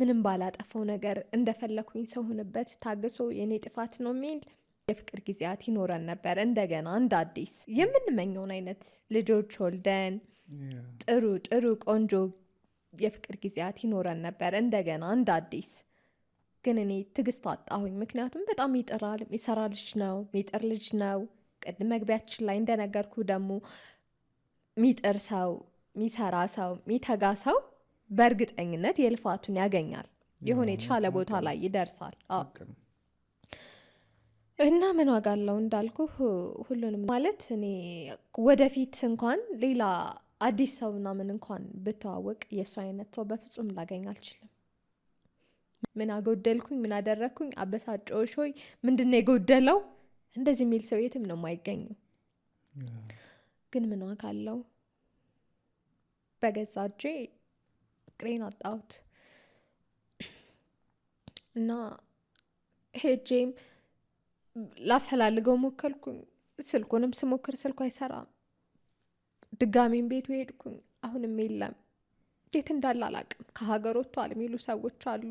ምንም ባላጠፋው ነገር እንደፈለኩኝ ሰው ሆንበት ታግሶ የኔ ጥፋት ነው የሚል የፍቅር ጊዜያት ይኖረን ነበር። እንደገና እንደ አዲስ የምንመኘውን አይነት ልጆች ወልደን ጥሩ ጥሩ ቆንጆ የፍቅር ጊዜያት ይኖረን ነበር እንደገና እንደ አዲስ። ግን እኔ ትዕግስት አጣሁኝ። ምክንያቱም በጣም ይጥራል፣ የሚሰራ ልጅ ነው፣ የሚጥር ልጅ ነው። ቅድም መግቢያችን ላይ እንደነገርኩ ደግሞ የሚጥር ሰው፣ የሚሰራ ሰው፣ የሚተጋ ሰው በእርግጠኝነት የልፋቱን ያገኛል፣ የሆነ የተሻለ ቦታ ላይ ይደርሳል። እና ምን ዋጋ አለው እንዳልኩ ሁሉንም ማለት እኔ ወደፊት እንኳን ሌላ አዲስ ሰው ምናምን እንኳን ብተዋወቅ የእሱ አይነት ሰው በፍጹም ላገኝ አልችልም። ምን አጎደልኩኝ፣ ምን አደረግኩኝ፣ አበሳጨሁሽ ሆይ ምንድነው የጎደለው? እንደዚህ የሚል ሰው የትም ነው የማይገኘው። ግን ምን ዋጋ አለው? በገዛ እጄ ፍቅሬን አጣሁት እና ሄጄም ላፈላልገው ሞከልኩኝ። ስልኩንም ስሞክር ስልኩ አይሰራም። ድጋሜም ቤቱ ሄድኩኝ፣ አሁንም የለም። የት እንዳለ አላቅም። ከሀገር ወጥቷል የሚሉ ሰዎች አሉ።